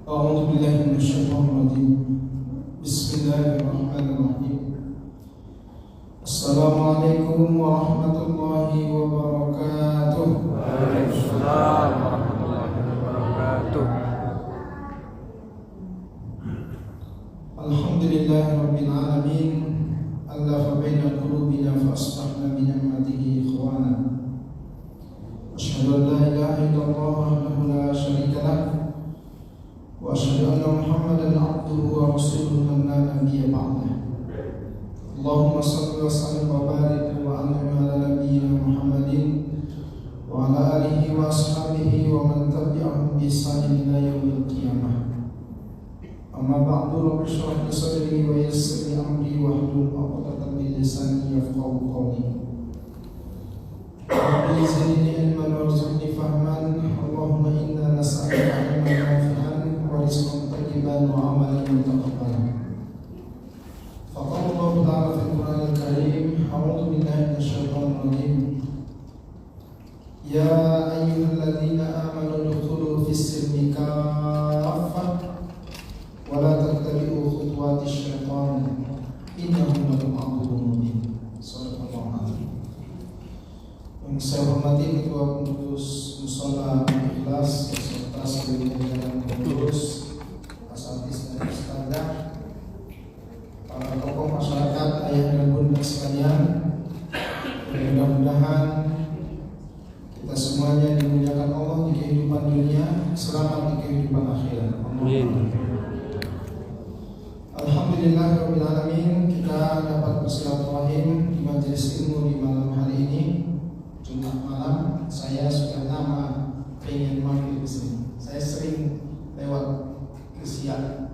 أعوذ بالله من الشيطان الرجيم. بسم الله الرحمن الرحيم. السلام عليكم ورحمة الله وبركاته. وعليكم السلام ورحمة الله وبركاته. الحمد لله رب العالمين. ألف بين قلوبنا فأصبحنا بنعمته إخوانا. أشهد أن لا إله إلا الله وحده لا شريك له، وأشهد أن محمدا عبده ورسوله من لا نبي بعده. اللهم صل وسلم وبارك وأنعم على نبينا محمد وعلى آله وأصحابه ومن تبعهم بإحسان إلى يوم القيامة. أما بعد، رب اشرح لي صدري ويسر لي أمري واحلل عقدة من لساني يفقهوا قولي. رب زدني علما وارزقني فهما. اللهم إنا نسألك علما نافعا ورزقا طيبا وعملا متقبلا. فقال الله تعالى في القرآن الكريم: أعوذ بالله من الشيطان الرجيم. يا أيها الذين آمنوا ادخلوا في السلم كافة ولا تتبعوا خطوات الشيطان إنه لكم عدو مبين. Sadaqallahu adzim. Yang saya hormati Ketua Pengurus Mushola Ikhlas beserta seluruh jajaran pengurus, asatidz dan ustadzah, para tokoh masyarakat, ayah dan bunda sekalian. Mudah-mudahan kita semuanya dimuliakan Allah di kehidupan dunia, selamat di kehidupan akhirat. Amin. Alhamdulillahirabbil alamin, kita dapat bersilaturahim di majelis ilmu di malam hari ini, Jumat malam. Saya sudah lama pengen mampir ke sini. Saya sering lewat ke siang.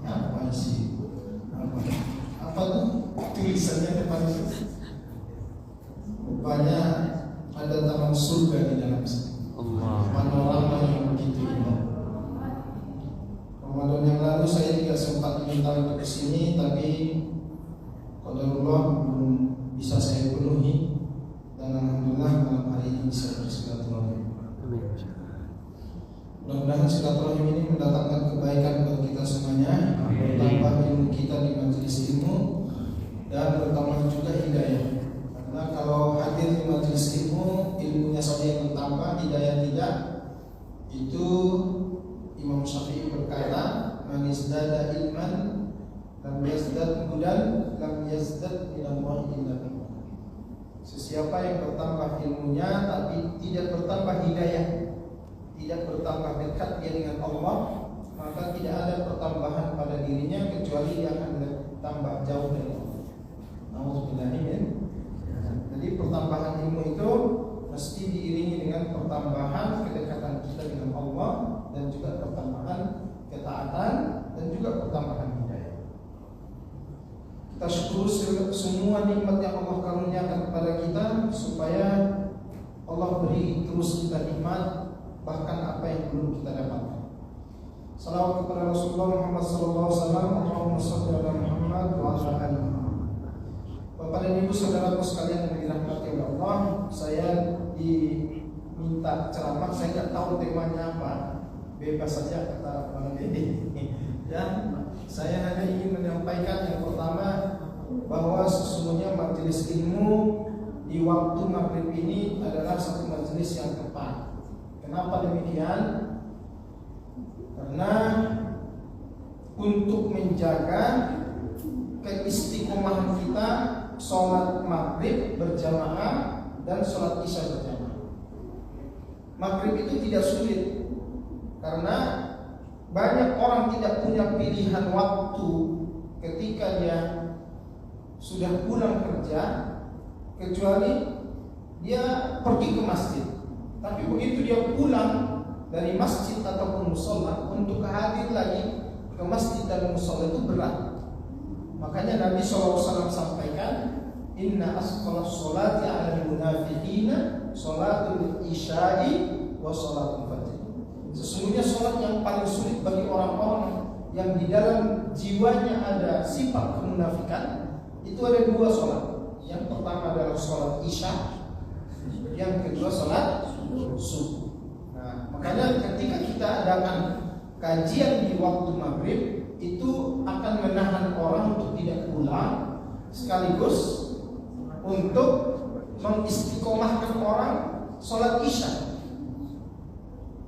Apa sih? Apa tuh tulisannya depan itu? Rupanya ada taman surga di dalam sini. Panorama yang begitu indah. Ramadan yang lalu saya juga sempat minta untuk kesini, tapi qadarullah belum bisa saya penuhi, dan alhamdulillah malam hari ini bisa bersilaturahim. Mudah-mudahan silaturahim ini mendatangkan kebaikan buat kita semuanya, bertambah ilmu kita di majelis ilmu, dan bertambah juga hidayah. Karena kalau hadir di majelis ilmu, ilmunya saja yang bertambah, hidayah tidak. Itu Imam Syafi'i berkata, "Man izdada ilman lam yazdad hudan lam yazdad minallahi illa bihi." Sesiapa yang bertambah ilmunya tapi tidak bertambah hidayah, tidak bertambah dekat dia dengan Allah, maka tidak ada pertambahan pada dirinya kecuali dia akan bertambah jauh dari Allah. Nauzubillahi. Jadi pertambahan ilmu itu mesti diiringi dengan pertambahan kedekatan kita dengan Allah, dan juga pertambahan ketaatan, dan juga pertambahan hidayah. Kita syukur semua nikmat yang Allah karuniakan kepada kita, supaya Allah beri terus kita nikmat, bahkan apa yang belum kita dapatkan. Salawat kepada Rasulullah Muhammad SAW. Allahumma shalli ala Muhammad wa ala ali Muhammad. Bapak dan Ibu saudaraku sekalian yang dirahmati oleh Allah, saya diminta ceramah, saya nggak tahu temanya apa, bebas saja kata Bang Deddy. Ya, saya hanya ingin menyampaikan yang pertama, bahwa sesungguhnya majelis ilmu di waktu maghrib ini adalah satu majelis yang tepat. Kenapa demikian? Karena untuk menjaga keistiqomahan kita sholat maghrib berjamaah dan sholat isya berjamaah. Maghrib itu tidak sulit, karena banyak orang tidak punya pilihan waktu ketika dia sudah pulang kerja, kecuali dia pergi ke masjid. Tapi begitu dia pulang dari masjid ataupun musola, untuk hadir lagi ke masjid dan musola itu berat. Makanya Nabi SAW sampaikan, "Inna asqalas sholati 'alal munafiqina sholatul isya'i wa sholatul fajr." Sesungguhnya sholat yang paling sulit bagi orang-orang yang di dalam jiwanya ada sifat kemunafikan, itu ada dua sholat. Yang pertama adalah sholat isya, yang kedua sholat subuh. Nah, makanya ketika kita adakan kajian di waktu maghrib itu akan menahan orang untuk tidak pulang, sekaligus untuk mengistiqomahkan orang sholat isya.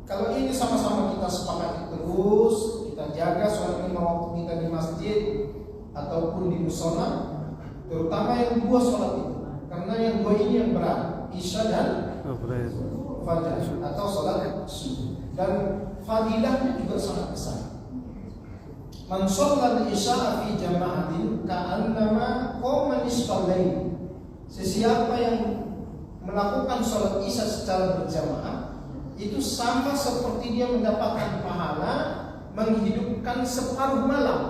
Kalau ini sama-sama kita sepakati terus, kita jaga sholat 5 waktu kita di masjid ataupun di musola, terutama yang 2 sholat itu, karena yang 2 ini yang berat, isya dan fajar atau sholat subuh, dan fadilahnya juga sangat besar. Man shallal isya fi jama'atin ka'annama qama nisfal lail. Sesiapa yang melakukan sholat isya secara berjamaah itu sama seperti dia mendapatkan pahala menghidupkan separuh malam.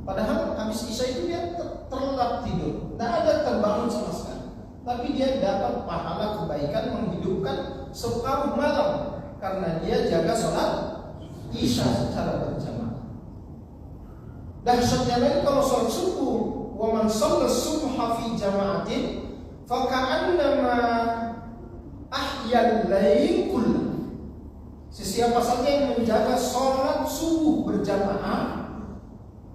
Padahal habis isya itu dia terlelap tidur, tidak ada terbangun sama sekali, tapi dia dapat pahala kebaikan menghidupkan separuh malam karena dia jaga sholat isya secara berjamaah. Dahsyatnya lagi kalau sholat subuh, wa man shalla subha fi jama'atin fa ka'annama ahyal lail kullu. Sesiapa saja yang menjaga sholat subuh berjamaah,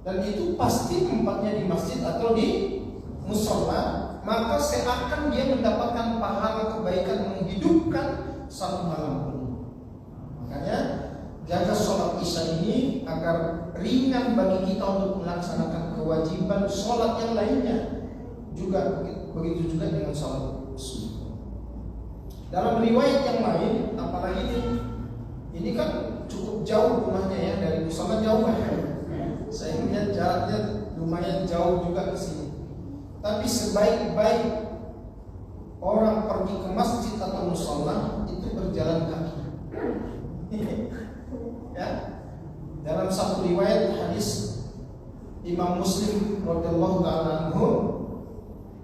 dan itu pasti tempatnya di masjid atau di musola, maka seakan dia mendapatkan pahala kebaikan menghidupkan satu malam penuh. Makanya jaga sholat isya ini agar ringan bagi kita untuk melaksanakan kewajiban sholat yang lainnya. Juga begitu juga dengan sholat subuh. Dalam riwayat yang lain, apalagi ini kan cukup jauh rumahnya ya, dari musola jauh ya. Saya lihat jaraknya lumayan jauh juga ke sini. Tapi sebaik-baik orang pergi ke masjid atau musola itu berjalan kaki. Ya, dalam satu riwayat hadis Imam Muslim radhiyallahu taala anhu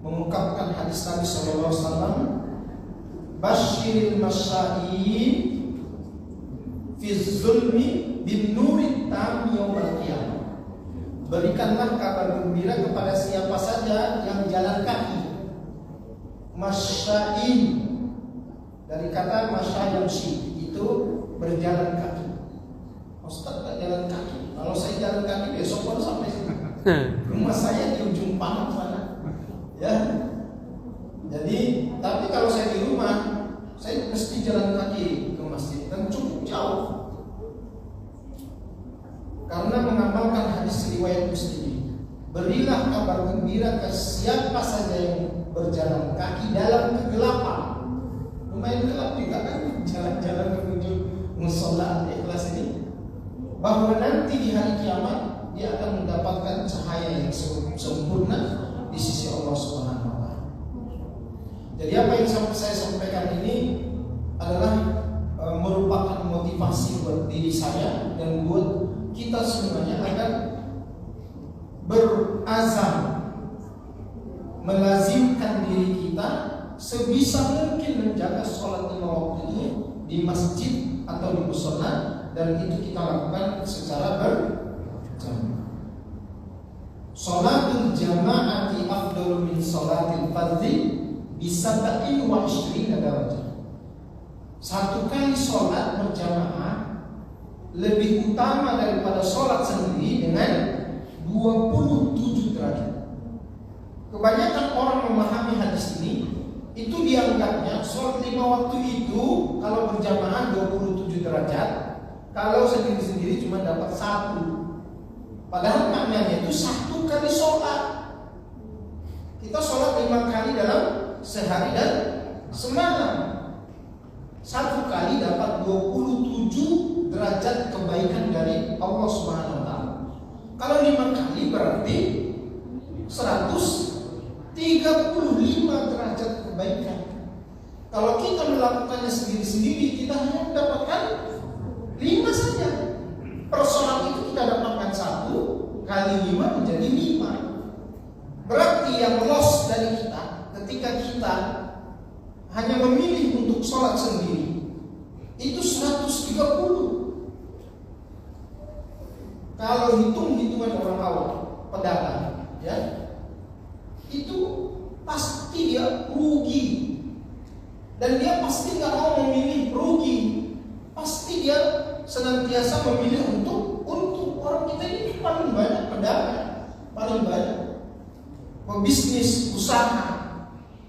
mengungkapkan hadis Nabi sallallahu alaihi wasallam, "Basyiril masyai'in fi zulmi bin nurit tam yaumil qiyamah." Berikanlah kabar gembira kepada siapa saja yang jalan kaki. Masyai'in dari kata masyayamshi, itu berjalan kaki. Ustaz tak jalan kaki. Kalau saya jalan kaki besok baru sampai sini. Rumah saya di ujung Pamang sana. Ya. Jadi, tapi kalau saya di rumah, saya mesti jalan kaki ke masjid dan cukup jauh. Karena mengamalkan hadis riwayat Muslim, berilah kabar gembira ke siapa saja yang berjalan kaki dalam kegelapan. Lumayan gelap juga kan jalan-jalan menuju musola Ikhlas ini, bahwa nanti di hari kiamat dia akan mendapatkan cahaya yang sempurna di sisi Allah Subhanahu wa taala. Jadi apa yang saya sampaikan ini adalah merupakan motivasi buat diri saya dan buat kita semuanya agar berazam melazimkan diri kita sebisa mungkin menjaga sholat 5 waktu ini di masjid atau di musola, dan itu kita lakukan secara berjamaah. Sholatul jama'ati afdalu min sholatil fardhi bisab'in wa 20 darajah. Satu kali sholat berjamaah lebih utama daripada sholat sendiri dengan 27 derajat. Kebanyakan orang memahami hadis ini, itu dianggapnya sholat 5 waktu itu kalau berjamaah 27 derajat, kalau sendiri-sendiri cuma dapat 1. Padahal maknanya itu 1 kali sholat. Kita sholat 5 kali dalam sehari dan semalam. 1 kali dapat 27 derajat kebaikan dari Allah Subhanahu wa taala. Kalau 5 kali berarti 135 derajat kebaikan. Kalau kita melakukannya sendiri-sendiri, kita hanya mendapatkan 5 saja. Per sholat itu kita dapatkan 1 kali 5 menjadi 5. Berarti yang loss dari kita ketika kita hanya memilih untuk sholat sendiri itu 130. Kalau hitung-hitungan orang awam, pedagang, ya, itu pasti dia rugi, dan dia pasti nggak mau memilih rugi. Pasti dia senantiasa memilih untuk orang kita ini paling banyak pedagang, paling banyak pebisnis, usaha.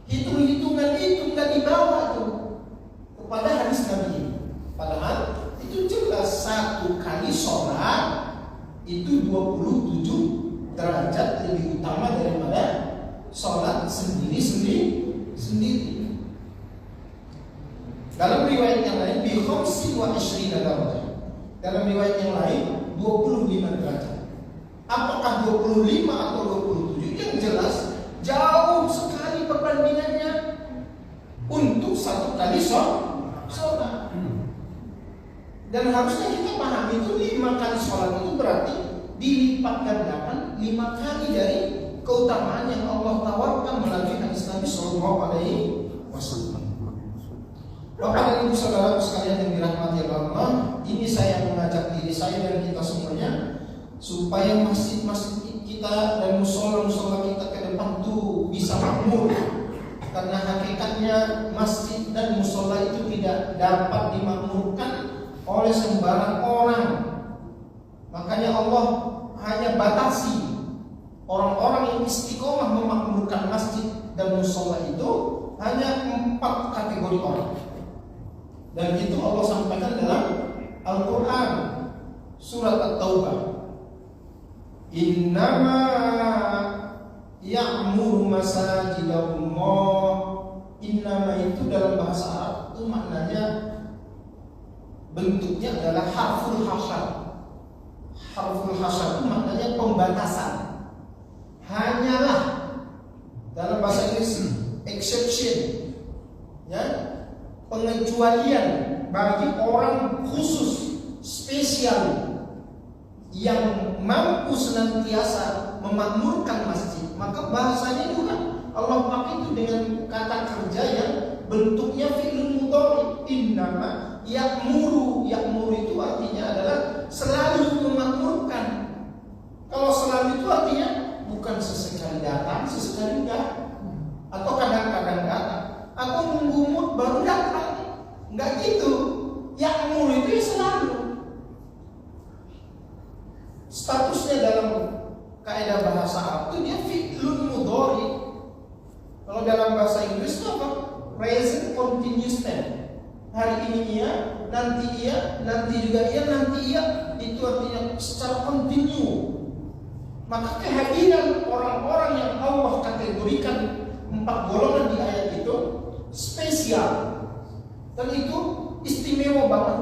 Hitung-hitungan itu nggak dibawa tuh kepada hadis Nabi. Padahal itu jelas satu kali sholat itu 27 derajat lebih utama daripada sholat sendiri. Dalam riwayat yang lain bi 25 derajat. Dalam riwayat yang lain 25 derajat. Apakah 25 atau 27? Yang jelas jauh sekali perbandingannya untuk satu kali sholat. Dan harusnya kita pahami itu 5 kali sholat itu berarti dilipat gandakan 5 kali dari keutamaan yang Allah tawarkan melalui hadis Nabi Sallallahu Alaihi Wasallam. Bapak dan Ibu saudara sekalian yang dirahmati Allah, ini saya mengajak diri saya dan kita semuanya supaya masjid-masjid kita dan musola-musola kita ke depan tuh bisa makmur. Karena hakikatnya masjid dan musola itu tidak dapat dimakmurkan oleh sembarang orang. Makanya Allah hanya batasi orang-orang yang istiqomah memakmurkan masjid dan musola itu hanya 4 kategori orang. Dan itu Allah sampaikan dalam Al-Quran surat At-Taubah. Innama ya'muru masajidallah. Innama itu dalam bahasa Arab itu maknanya bentuknya adalah harful hasar. Harful hasar itu maknanya pembatasan. Hanyalah, dalam bahasa Inggris exception, ya, pengecualian bagi orang khusus spesial yang mampu senantiasa memakmurkan masjid. Maka bahasanya juga Allah pakai itu dengan kata kerja yang bentuknya fi'il mudhari. Innama ya'muru. Ya'muru itu artinya adalah selalu memakmurkan. Kalau selalu itu artinya bukan sesekali datang, sesekali enggak, atau kadang-kadang datang, atau nunggu mood baru datang. Enggak gitu. Ya'muru itu ya selalu. Statusnya dalam kaidah bahasa Arab itu dia fi'lun mudhari. Kalau dalam bahasa Inggris itu apa? Present continuous tense. Hari ini iya, nanti iya, nanti juga iya, nanti iya. Itu artinya secara kontinu. Maka kehadiran orang-orang yang Allah kategorikan 4 golongan di ayat itu spesial dan itu istimewa banget.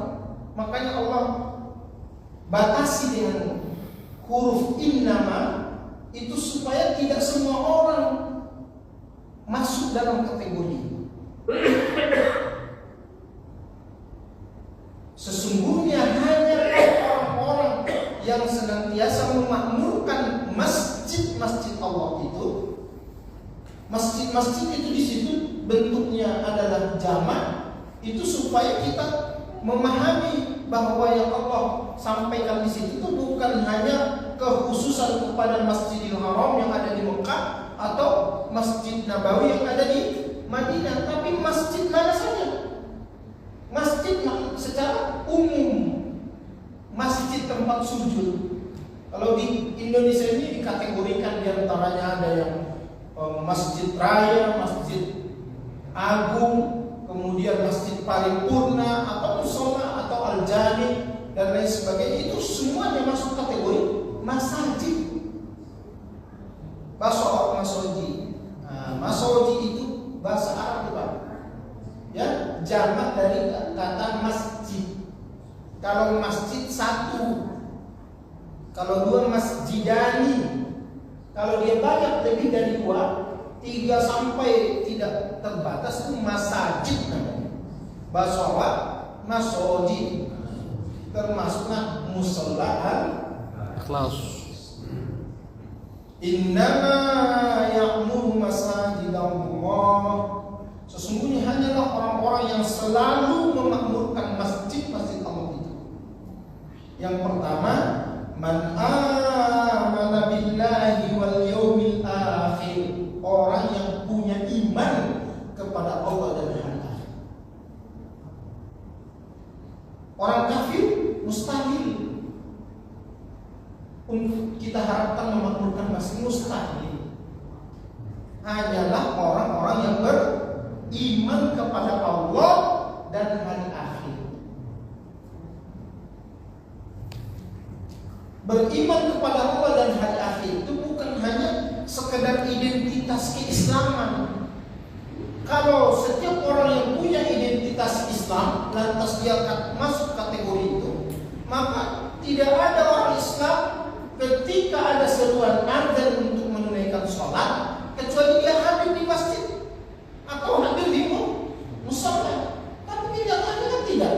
Makanya Allah batasi dengan huruf innama itu supaya tidak semua orang masuk dalam kategori. Sesungguhnya hanya orang-orang yang senantiasa memakmurkan masjid-masjid Allah itu. Masjid-masjid itu di situ bentuknya adalah jamak. Itu supaya kita memahami bahwa yang Allah sampaikan di situ itu bukan hanya kekhususan kepada Masjidil Haram yang ada di Mekah atau Masjid Nabawi yang ada di Madinah, tapi masjid mana saja. Masjid secara umum, masjid tempat sujud. Kalau di Indonesia ini dikategorikan diantaranya ada yang Masjid Raya, Masjid Agung, kemudian Masjid Paripurna atau Musola atau Al-Jami dan lain sebagainya. Itu semuanya masuk kategori masjid. Masoji. Masoji itu bahasa Arab, Pak. Ya, jamak dari kata masjid. Kalau masjid 1, kalau 2 masjidani. Kalau dia banyak lebih dari 2, 3 sampai tidak terbatas itu masajid namanya. Bahasa Arab masoji, termasuknya musola Ikhlas. Innama ya'muru masajidallah. Sesungguhnya hanyalah orang-orang yang selalu memakmurkan masjid-masjid Allah itu. Yang pertama, man amana billahi wal yaumil akhir. Orang yang punya iman kepada Allah dan hari akhir. Orang kafir mustahil. Hanyalah orang-orang yang beriman kepada Allah dan hari akhir. Beriman kepada Allah dan hari akhir itu bukan hanya sekedar identitas keislaman. Kalau setiap orang yang punya identitas Islam lantas dia masuk kategori itu, maka tidak ada orang Islam ketika ada seruan azan untuk menunaikan sholat kecuali dia hadir di masjid atau hadir di musola. Tapi tidak ada, kan tidak.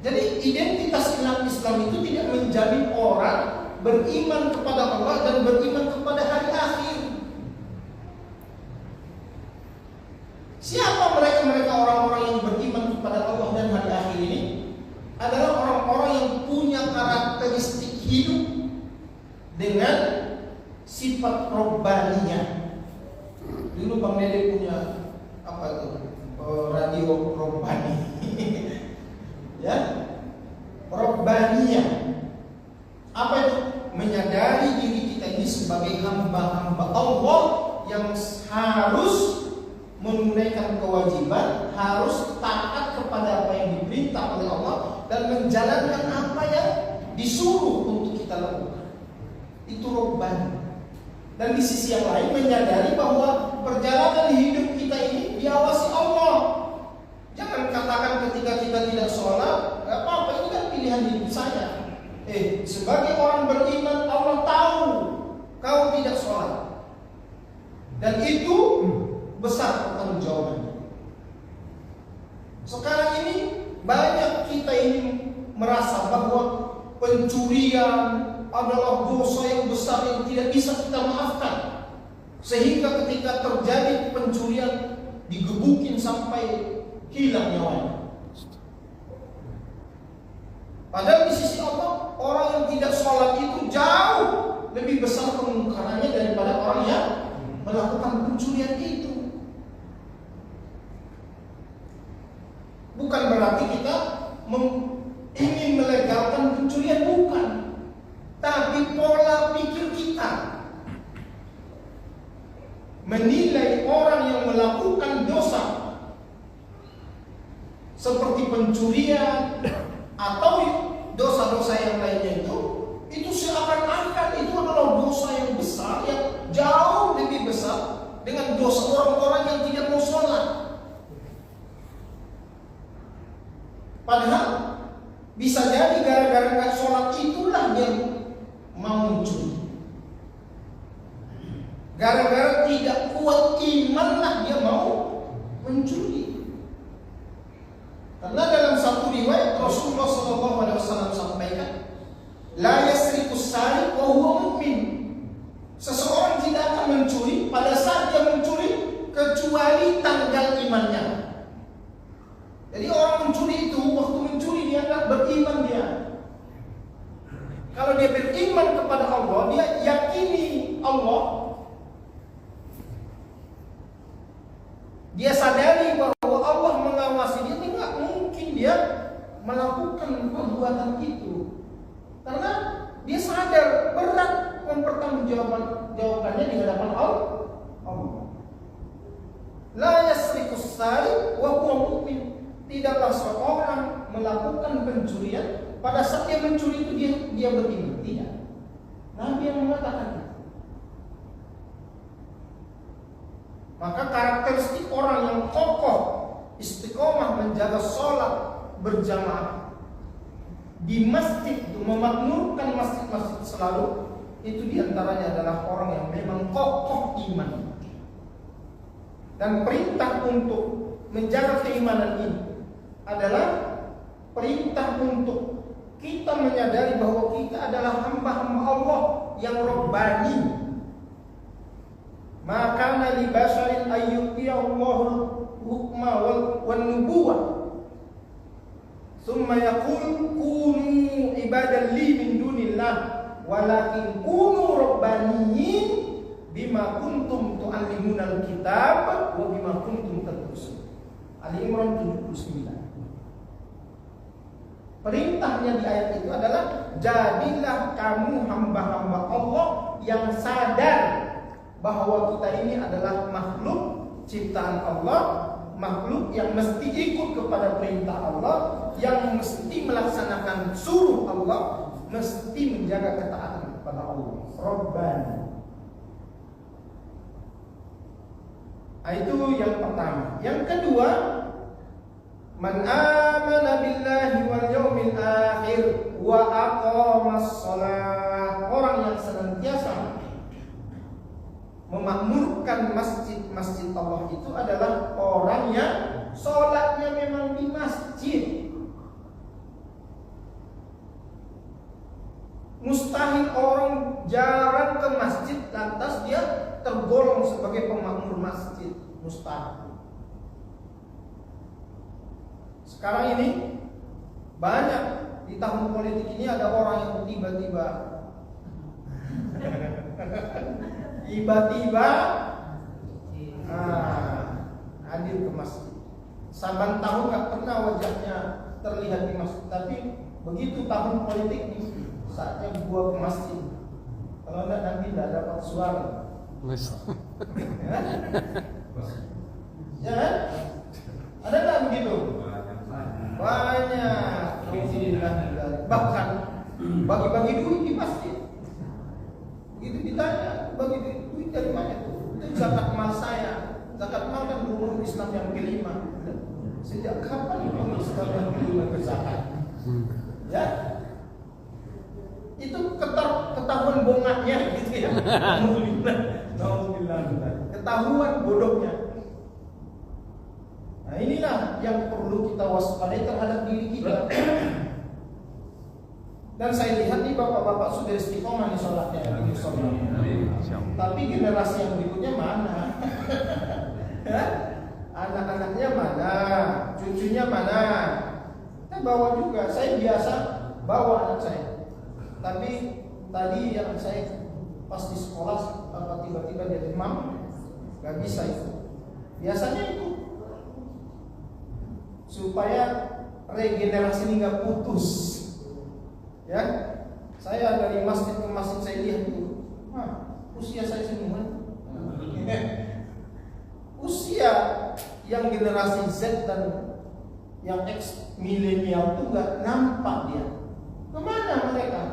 Jadi identitas Islam itu tidak menjamin orang beriman kepada Allah dan beriman kepada hari akhir. Siapa mereka orang-orang yang beriman kepada Allah dan hari akhir ini? Adalah orang-orang yang punya karakteristik hidup dengan sifat robbaniyah. Dulu Bang Dede punya apa itu? Radio robbani. Ya, robbaniyah. Apa itu? Menyadari diri kita ini sebagai hamba-hamba Allah yang harus menunaikan kewajiban, harus taat kepada apa yang diperintah oleh Allah dan menjalankan apa yang disuruh untuk kita lakukan. Itu robbani. Dan di sisi yang lain menyadari bahwa perjalanan hidup kita ini diawasi Allah. Jangan katakan ketika kita tidak sholat, gak apa-apa, ini kan pilihan hidup saya. Sebagai orang beriman, Allah tahu kau tidak sholat, dan itu besar pertanggungjawabannya. Sekarang ini banyak kita ini merasa bahwa pencurian adalah dosa yang besar yang tidak bisa kita maafkan, sehingga ketika terjadi pencurian digebukin sampai hilang nyawanya. Padahal di sisi Allah, orang yang tidak sholat itu jauh lebih besar kemungkarannya daripada orang yang melakukan pencurian itu. Bukan berarti kita ingin melegalkan pencurian, bukan. Tapi pola pikir kita menilai orang yang melakukan dosa seperti pencurian atau dosa-dosa yang lainnya itu seakan-akan itu adalah dosa yang besar, yang jauh lebih besar dengan dosa orang-orang yang tidak mau sholat. Padahal bisa jadi gara-gara nggak sholat itulah dia mau mencuri. Gara-gara tidak kuat iman lah dia mau mencuri. Karena dalam satu riwayat Rasulullah SAW sampaikan, la yasriqus sariq wa huwa mu'min. Seseorang tidak akan mencuri pada saat dia mencuri kecuali tanggal imannya. Jadi orang mencuri itu waktu mencuri dia adalah beriman dia. Kalau dia beriman kepada Allah, dia yakini Allah, dia sadari bahwa Allah mengawasi dia, tidak mungkin dia melakukan perbuatan itu. Karena dia sadar berat mempertanggungjawabkannya di hadapan Allah. La yasriqus sariq wa huwa mu'min. Tidaklah seorang melakukan pencurian pada saat dia mencuri itu dia beriman. Tidak. Nabi yang mengatakan itu. Maka karakteristik orang yang kokoh istiqomah menjaga sholat berjamaah di masjid, memakmurkan masjid-masjid selalu, itu diantaranya adalah orang yang memang kokoh iman. Dan perintah untuk menjaga keimanan ini adalah perintah untuk kita menyadari bahwa kita adalah hamba-hamba Allah yang robbani. Maka li basharin ayyutiyallahu hukma wal nubuwah thumma yaqul kunu ibadan li min dunillah walakin kunu rabbaniyin bima kuntum tu'allimuna al-kitab wa bima kuntum tadrusun. Ali Imran 79. Perintahnya di ayat itu adalah jadilah kamu hamba-hamba Allah yang sadar bahwa kita ini adalah makhluk ciptaan Allah, makhluk yang mesti ikut kepada perintah Allah, yang mesti melaksanakan suruh Allah, mesti menjaga ketaatan kepada Allah. Rabbana. Itu yang pertama. Yang kedua, man amana billahi wal yaumil akhir wa aqamas shalah. Orang yang senantiasa memakmurkan masjid-masjid Allah itu adalah orang yang sholatnya memang di masjid. Mustahil orang jarang ke masjid lantas dia tergolong sebagai pemakmur masjid. Mustahil. Sekarang ini banyak di tahun politik ini ada orang yang tiba-tiba hadir ke masjid. Saban tahun nggak pernah wajahnya terlihat di masjid, tapi begitu tahun politik ini saatnya gua ke masjid. Kalau enggak nanti tidak dapat suara. Ya kan? Ada nggak begitu? Banyak. Bahkan bagi-bagi duit di masjid. Begitu ditanya, bagi duit dari mana tuh? Itu zakat mal saya. Zakat mal kan rukun Islam yang kelima. Sejak kapan rukun Islam yang kelima berzakat? Ya? Itu ketahuan bongaknya gitu ya. Alhamdulillah. Ketahuan bodohnya. Nah, inilah yang perlu kita waspadai terhadap diri kita. Dan saya lihat nih bapak-bapak sudah istiqomah nih sholatnya. Tapi generasi yang berikutnya mana? Anak-anaknya mana? Cucunya mana? Kita bawa juga. Saya biasa bawa anak saya. Tapi tadi yang saya pas di sekolah tiba-tiba dia demam, gak bisa itu. Biasanya itu supaya regenerasi ini gak putus. Ya, saya dari masjid ke masjid saya lihat itu, usia saya semua, usia yang generasi Z dan yang X milenial itu nggak nampak dia. Kemana mereka?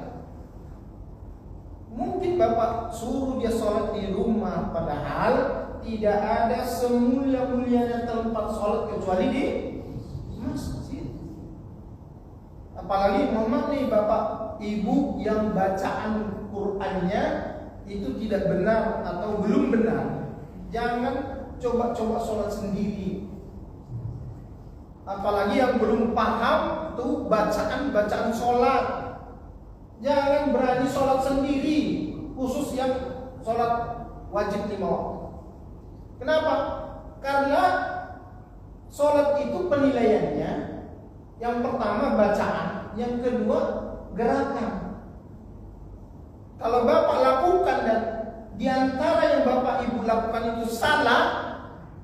Mungkin bapak suruh dia sholat di rumah, padahal tidak ada semulia-mulianya tempat sholat kecuali di masjid. Apalagi mohon nih bapak ibu yang bacaan Qur'annya itu tidak benar atau belum benar, jangan coba-coba sholat sendiri. Apalagi yang belum paham tuh bacaan sholat, jangan berani sholat sendiri, khusus yang sholat wajib 5 waktu. Kenapa? Karena sholat itu penilaiannya yang pertama bacaan, yang kedua gerakan. Kalau bapak lakukan dan diantara yang bapak ibu lakukan itu salah,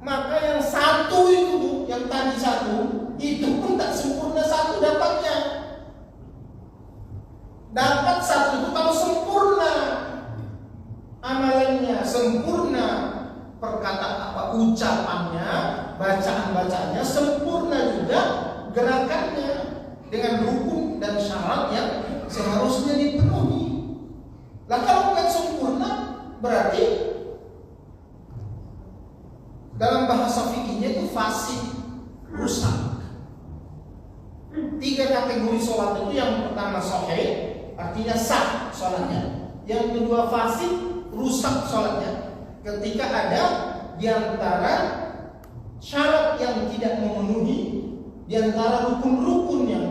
maka yang satu itu, yang tadi satu, itu pun tak sempurna satu dapatnya. Dapat satu itu kalau sempurna amalannya, sempurna perkataan ucapannya, bacaan-bacaannya, sempurna juga gerakannya dengan rukun dan syarat yang seharusnya dipenuhi. Lah kalau nggak sempurna berarti dalam bahasa fikihnya itu fasik, rusak. 3 kategori sholat itu, yang pertama sahih, artinya sah sholatnya. Yang kedua fasik, rusak sholatnya. Ketika ada diantara syarat yang tidak memenuhi, diantara rukun-rukun yang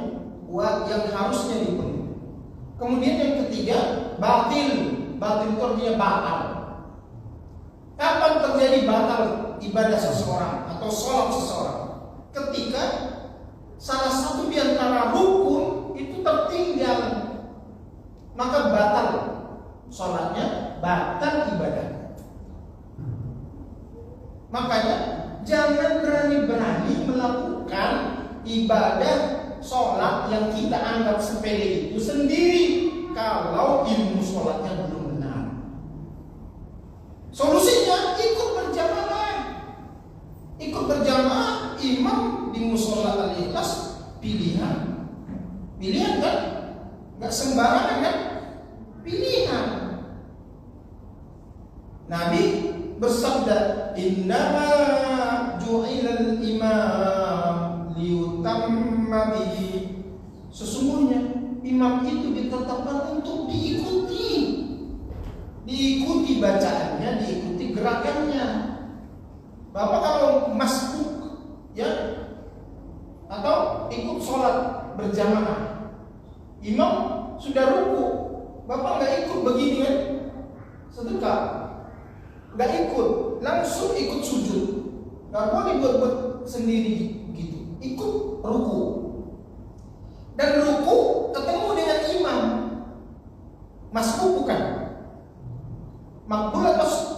harusnya dipenuhi. Kemudian yang ketiga, batil itu artinya batal. Kapan terjadi batal ibadah seseorang atau sholat seseorang? Ketika salah satu diantara rukun itu tertinggal, maka batal sholatnya, batal ibadahnya. Makanya jangan berani-berani melakukan ibadah sholat yang kita anggap sepele itu sendiri kalau ilmu sholatnya belum benar. Solusinya ikut berjamaah. Ikut berjamaah imam di musola Al-Ikhlas pilihan. Pilihan kan? Gak sembarangan kan? Pilihan. Nabi bersabda, "Innama ju'ilal imam liyutamma bihi." Sesungguhnya imam itu ditetapkan untuk diikuti. Diikuti bacaannya, diikuti gerakannya. Bapak kalau masbuk ya atau ikut sholat berjamaah, imam sudah ruku, Bapak nggak ikut begini kan? Sedekah, nggak ikut, langsung ikut sujud. Nggak boleh buat sendiri gitu. Ikut ruku. Dan ruku ketemu dengan imam. Masbuk bukan? Makbul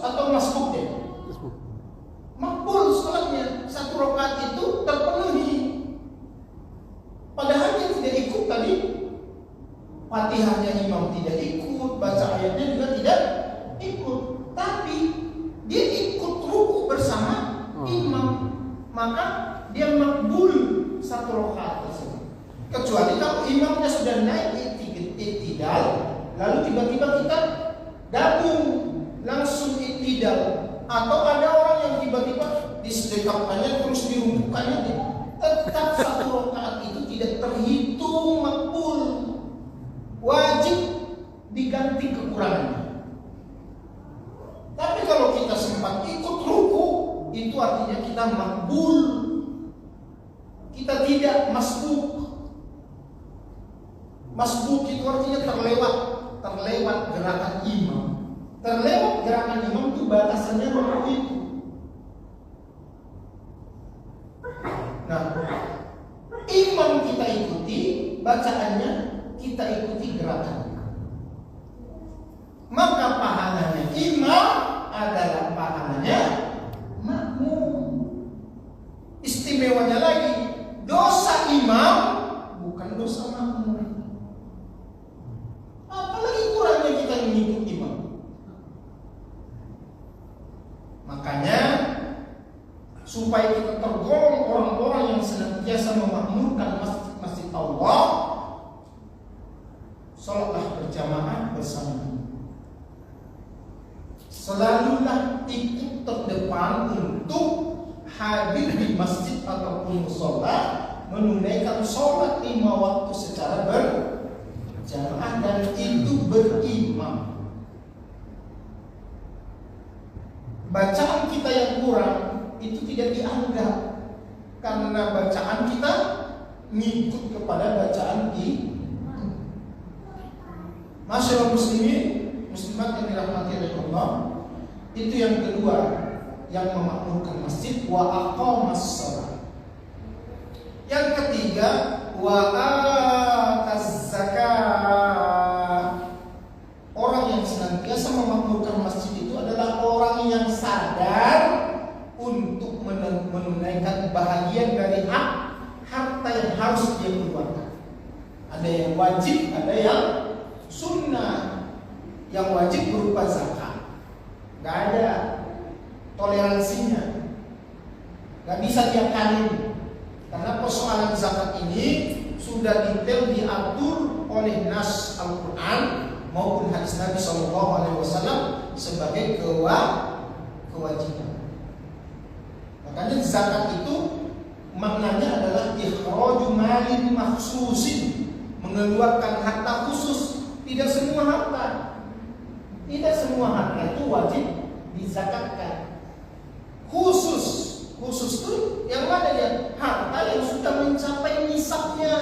atau masbuk deh? Makbul sholatnya, 1 rakaat itu terpenuhi. Padahal yang tidak ikut tadi, Fatihahnya imam tidak ikut, baca ayatnya juga tidak ikut, tapi dia ikut ruku bersama imam, maka dia makbul 1 rakaat tersebut. Kecuali kalau imamnya sudah naik iktidal, lalu tiba-tiba kita gabung langsung iktidal, atau ada orang yang tiba-tiba disedekapkannya terus dirumpukannya, tetap 1 rakaat itu tidak terhitung makbul, wajib diganti kekurangannya. Tapi kalau kita sempat ikut ruku, itu artinya kita makbul, kita tidak masbuk. Masbuk itu artinya terlewat gerakan imam. Terlewat gerakan imam itu batasannya ruku itu. Nah, imam kita ikuti, bacaannya kita ikuti gerakannya. Maka pahalanya imam adalah pahalanya makmum. Istimewanya lagi, dosa imam bukan dosa makmum. Apalagi kurangnya kita mengikut imam. Makanya supaya kita tergolong orang-orang yang senantiasa memakmurkan masjid Allah, sholatlah berjamaah bersama. Selalulah ikut terdepan untuk hadir di masjid ataupun mushola, menunaikan sholat 5 waktu secara berjamaah, dan itu berimam. Bacaan kita yang kurang itu tidak dianggap, karena bacaan kita ngikut kepada bacaan di Masyaallah muslimin, muslimat yang dirahmati oleh Allah. Itu yang kedua, yang memakmurkan masjid, wa aqamas shalah. Yang ketiga, wa ataz zakah. Orang yang senantiasa memakmurkan masjid itu adalah orang yang sadar untuk menunaikan bahagian dari harta yang harus dia keluarkan. Ada yang wajib, ada yang sunnah. Yang wajib berupa zakat, gak ada toleransinya, gak bisa tiap kali, karena persoalan zakat ini sudah detail diatur oleh nas Al-Quran maupun hadis Nabi SAW sebagai kewajiban. Makanya zakat itu maknanya adalah ikhraju malin makhsusin, mengeluarkan harta khusus. Tidak semua harta itu wajib dizakatkan. Khusus itu yang mana ya? Harta yang sudah mencapai nisabnya,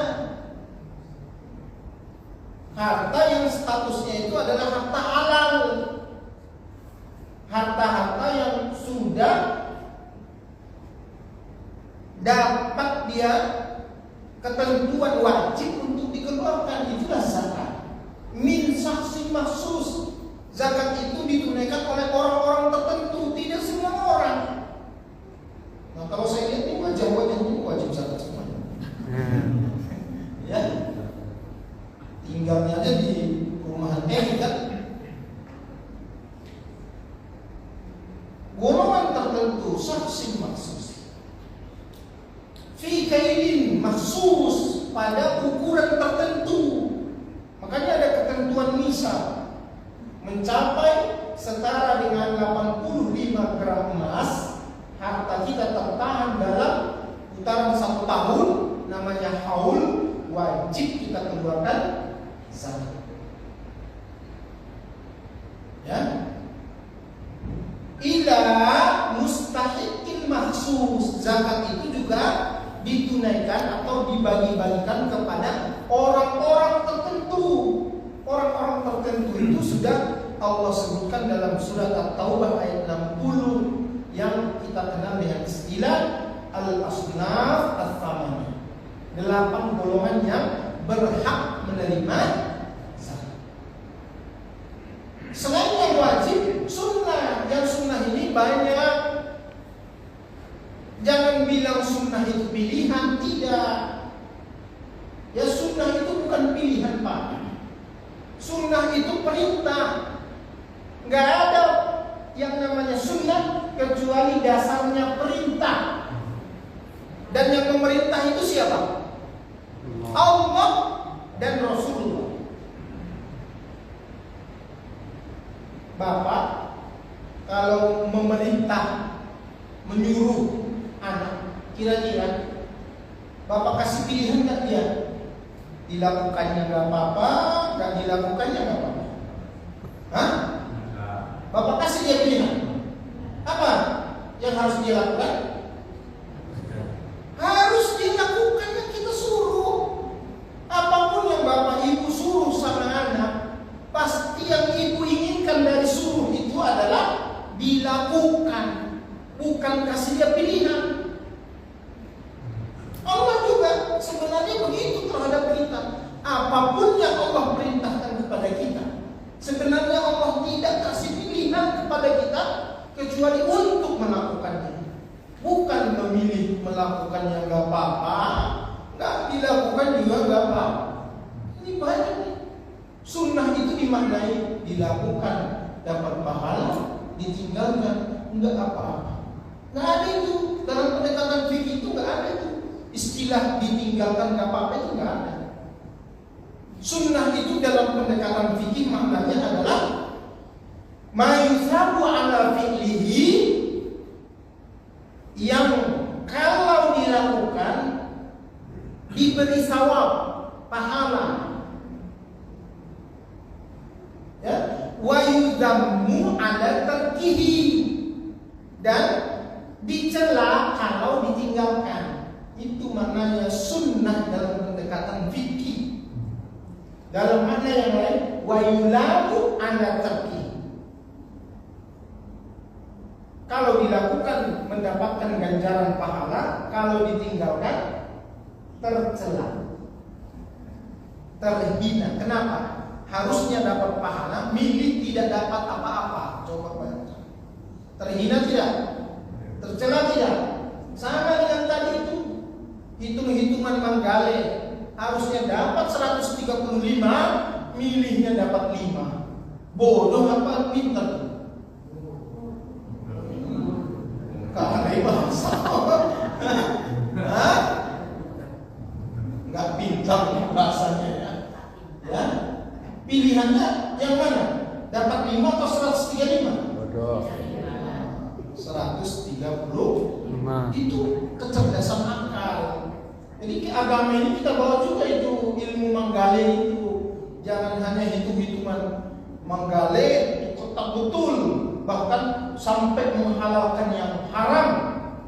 harta yang statusnya itu adalah harta halal, harta-harta yang sudah dapat dia ketentuan wajib untuk dikeluarkan, itulah zakat. Min saksi maksus, zakat itu ditunaikan oleh orang-orang tertentu, tidak semua orang. Nah, kalau saya lihat ini wajah-wajah ini wajib zakat semuanya. Ya, tinggalnya aja di perumahan kan. golongan tertentu, syaksin maksus, fi kailin maksus, pada ukuran tertentu. Makanya ada ketentuan misal mencapai setara dengan 85 gram emas, harta kita tertahan dalam putaran 1 tahun, namanya haul, wajib kita keluarkan zakat. Ya, ila mustahiqin mahsus, zakat itu juga ditunaikan atau dibagi-bagikan kepada orang-orang tertentu. Orang-orang tertentu itu sudah Allah sebutkan dalam surat At-Taubah ayat 60 yang kita kenal dengan istilah al-asnaf ats-tsamaniyah. 8 golongan yang berhak menerima zakat. Selain yang wajib, sunnah. Yang sunnah ini banyak. Jangan bilang sunnah itu pilihan, tidak. Ya, sunnah itu bukan pilihan, Pak. Sunnah itu perintah. Nggak ada yang namanya sunnah kecuali dasarnya perintah. Dan yang memerintah itu siapa? Allah dan Rasulullah. Bapak kalau memerintah, menyuruh anak, kira-kira Bapak kasih pilihan nggak dia? Dilakukannya nggak apa-apa, nggak dilakukannya nggak apa-apa. Hah? Bapak kasih dia pilihan. Apa yang harus dia lakukan? Harus dilakukan yang kita suruh. Apapun yang Bapak Ibu suruh sama anak, pasti yang Ibu inginkan dari suruh itu adalah dilakukan, bukan kasih dia pilihan. Allah juga sebenarnya begitu terhadap kita. Apapun yang Allah perintahkan kepada kita, sebenarnya Allah tidak kasih pilihan kepada kita kecuali untuk melakukannya. Bukan memilih melakukan yang gak apa-apa, gak dilakukan juga gak apa-apa. Ini banyak nih. Sunnah itu dimaknai dilakukan dapat pahala, ditinggalkan enggak apa-apa. Gak ada itu dalam pendekatan fikih itu, gak ada itu. Istilah ditinggalkan gak apa-apa itu gak ada. Sunnah itu dalam pendekatan fikih maknanya adalah mayusabu ala fi'lihi, yang kalau dilakukan diberi sawab, pahala. Ya, wa yudammu ala tarkihi, dan dicela kalau ditinggalkan. Itu maknanya sunnah dalam pendekatan fikih. Dalam makna yang lain, wa yulamu ala tarkihi, kalau dilakukan mendapatkan ganjaran pahala, kalau ditinggalkan tercela, terhina. Kenapa? Harusnya dapat pahala, milih tidak dapat apa-apa. Coba bayangkan. Terhina tidak? Tercela tidak? Sama dengan tadi itu. Hitung-hitungan Manggale, harusnya dapat 135, milihnya dapat 5. Bodoh apa pintar? Kali bahasa. Hah? Nggak pintar bahasanya ya. Ya? Pilihannya yang mana? Dapat 5 atau 135? Bodoh. 135. Itu kecerdasan akal. Jadi agama ini kita bawa juga itu ilmu Manggale itu. Jangan hanya hitung-hitungan Manggale itu kotak betul, bahkan sampai menghalalkan yang haram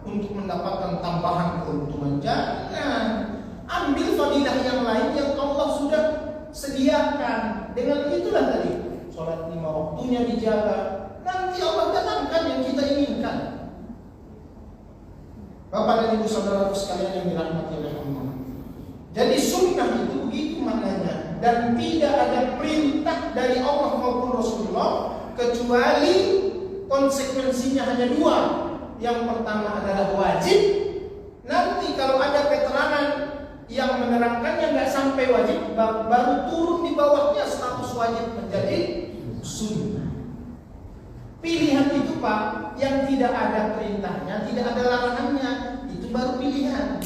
untuk mendapatkan tambahan keuntungan. Jangan ambil fadilah yang lain yang Allah sudah sediakan. Dengan itulah tadi sholat 5 waktunya dijaga. Nanti Allah datangkan yang kita inginkan. Bapak dan Ibu saudara sekalian yang dirahmati oleh Allah. Jadi sunnah itu begitu maknanya, dan tidak ada perintah dari Allah maupun Rasulullah kecuali konsekuensinya hanya 2. Yang pertama adalah wajib. Nanti kalau ada keterangan yang menerangkannya nggak sampai wajib, baru turun di bawahnya status wajib menjadi sunnah. Pilihan itu itu Pak, yang tidak ada perintahnya, tidak ada larangannya, itu baru pilihan.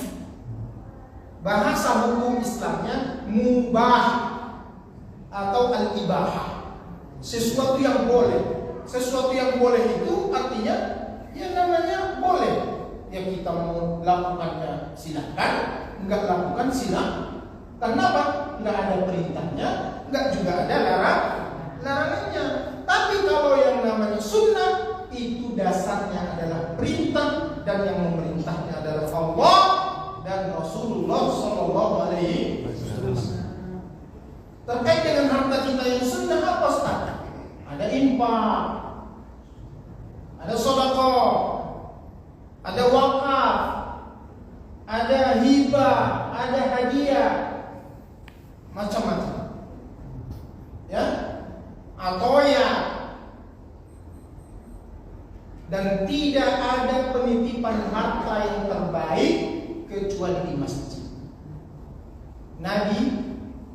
Bahasa hukum Islamnya mubah atau al-ibahah, sesuatu yang boleh. Sesuatu yang boleh itu artinya ya namanya boleh. Ya kita mau lakukannya silakan, enggak lakukan silakan. Kenapa? Enggak ada perintahnya, enggak juga ada larangannya. Tapi kalau yang namanya sunnah itu dasarnya adalah perintah, dan yang memerintahnya adalah Allah dan Rasulullah Shallallahu Alaihi Wasallam. Terkait dengan harta kita yang sunnah apa Ustaz? Ada infak, ada sedekah, ada wakaf, ada hibah, ada hadiah, macam-macam. Ya, atau ya, dan tidak ada penitipan harta yang terbaik kecuali di masjid. Nabi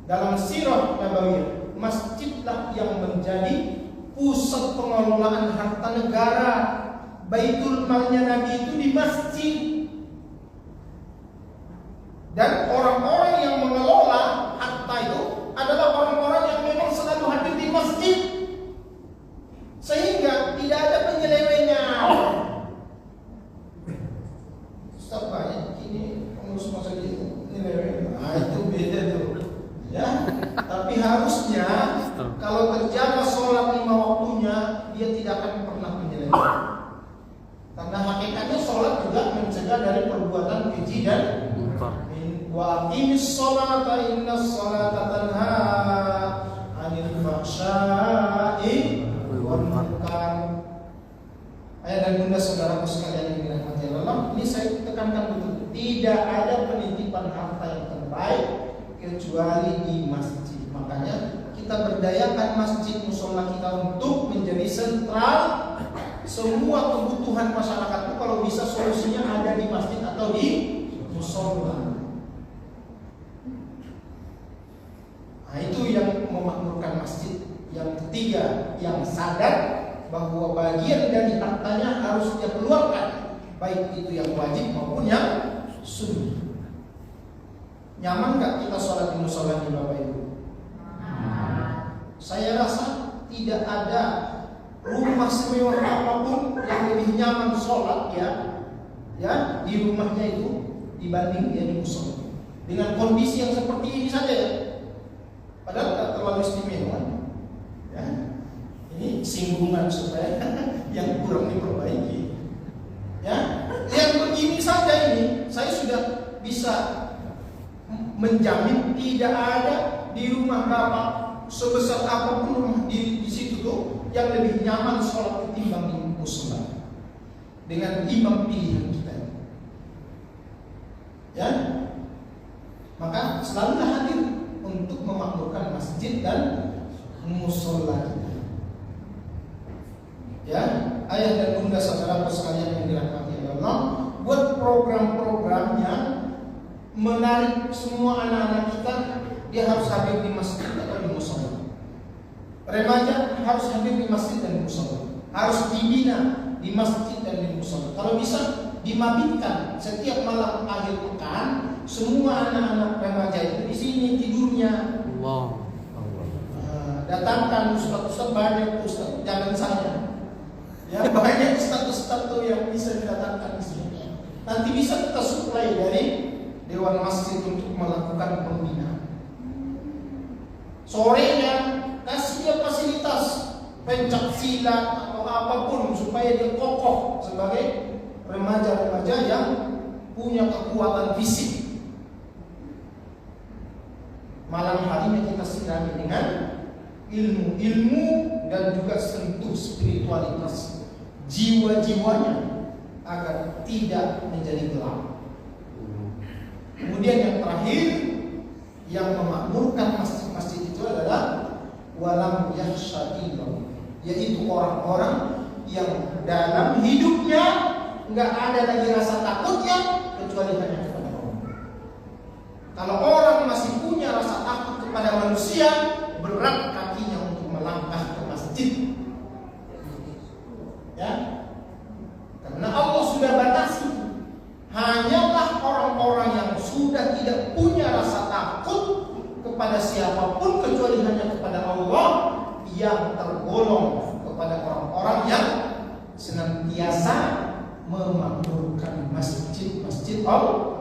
dalam sirah Nabawiyah, masjidlah yang menjadi pusat pengelolaan harta negara. Baitul malnya Nabi itu di masjid. Dan orang-orang yang mengelola harta itu adalah orang-orang yang memang selalu hadir di masjid, sehingga tidak ada penyelewengan. Ustaz banyak ini pengurus masjid penyelewengan. Nah, itu beda tuh. Ya, tapi harusnya kalau terjaga sholat 5 waktunya, dia tidak akan pernah menyelewengkan. Karena hakikatnya sholat juga mencegah dari perbuatan keji dan wa aqimis sholata innas sholata tanha 'anil fahsya'i wal munkar. Ayah dan bunda saudaraku sekalian yang dirahmati Allah, ini saya tekankan betul. Tidak ada penitipan harta yang terbaik kecuali di masjid. Makanya kita berdayakan masjid musola kita untuk menjadi sentral semua kebutuhan masyarakat itu. Kalau bisa solusinya ada di masjid atau di musola. Nah, itu yang memakmurkan masjid. Yang ketiga, yang sadar bahwa bagian dari hartanya harus dia keluarkan, baik itu yang wajib maupun yang sunnah. Nyaman nggak kita sholat di musola di Bapak Ibu? Saya rasa tidak ada rumah semewah apapun yang lebih nyaman sholat ya di rumahnya itu dibanding dia di musola. Dengan kondisi yang seperti ini saja ya. Padahal tidak terlalu istimewa. Ya. Ini singgungan supaya yang kurang diperbaiki. Ya, yang begini saja ini saya sudah bisa menjamin tidak ada di rumah Bapak sebesar apapun rumah di situ tuh yang lebih nyaman sholat ketimbang di musola dengan imam pilihan kita. Ya, maka selalulah hadir untuk memakmurkan masjid dan musola kita. Ya, ayah dan bunda saudaraku sekalian yang dirahmati Allah, buat program-program yang menarik semua anak-anak kita. Dia harus hadir di masjid atau di musola. Remaja harus hadir di masjid dan di musola. Harus dibina di masjid dan di musola. Kalau bisa dimabitkan setiap malam akhir pekan, semua anak-anak remaja itu di sini tidurnya. Allah. Datangkan ustaz-ustaz, banyak ustaz, jangan saya. Ya, banyak ustaz-ustaz tuh yang bisa didatangkan di sini. Nanti bisa kita suplai dari Dewan Masjid untuk melakukan pembinaan. Sorenya kasih dia fasilitas pencak silat atau apapun supaya dia kokoh sebagai remaja-remaja yang punya kekuatan fisik. Malam harinya kita sirami dengan ilmu dan juga sentuh spiritualitas jiwa-jiwanya agar tidak menjadi gelap. Kemudian yang terakhir yang memakmurkan masjid-masjid itu adalah walam yakhshatillah, yaitu orang-orang yang dalam hidupnya nggak ada lagi rasa takutnya kecuali hanya kepada Allah. Kalau orang masih punya rasa takut kepada manusia, berat kakinya untuk melangkah ke masjid. Ya, kepada siapapun kecuali hanya kepada Allah, yang tergolong kepada orang-orang yang senantiasa memakmurkan masjid-masjid Allah.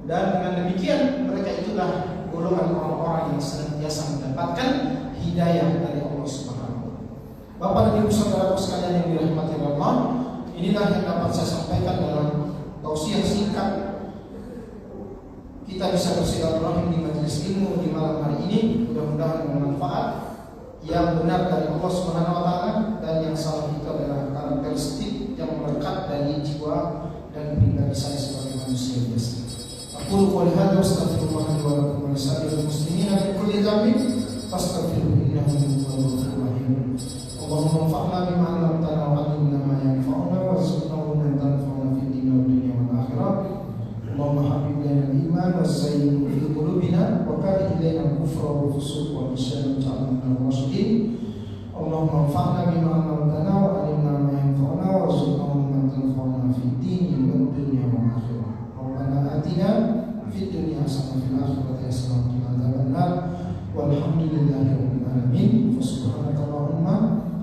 Dan dengan demikian mereka itulah golongan orang-orang yang senantiasa mendapatkan hidayah dari Allah Subhanahu. Bapak dan Ibu saudara sekalian yang dirahmati Allah, inilah yang dapat saya sampaikan dalam tausiah singkat. Kita bisa bersilaturahim di majelis ilmu di malam hari ini, mudah-mudahan bermanfaat. Yang benar dari Allah Subhanahu wa taala dan yang salah itu adalah karakteristik yang melekat dari jiwa dan pribadi saya sebagai manusia biasa. Aku qouli hadza astaghfirullah li wa lakum wa lisa'iril muslimina min kulli dhanbin fastaghfiruhu innahu huwal ghafurur rahim. Allahumma anfa'na bima 'allamtana wa 'allimna ma yanfa'una warzuqna ilman tanfa'una fid dunya wad dunya wal akhirah. Allahumma habib lana al-iman wa zayyinhu fi qulubina wa karih ilayna al-kufra wal fusuq wal isyan waj'alna minal rasyidin. Allahumma anfa'na bima 'allamtana wa 'allimna ma yanfa'una warzuqna ilman tanfa'una fid dini wad dunya wal akhirah. Rabbana atina fid dunya hasanah wa fil akhirati hasanah wa qina adzabannar. Walhamdulillahi rabbil alamin. Subhanakallahumma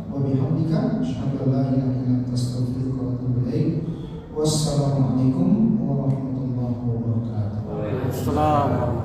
wa bihamdika asyhadu an la ilaha illa anta astaghfiruka wa atubu ilaik. Wassalamualaikum warahmatullahi wabarakatuh. Waalaikumsalam.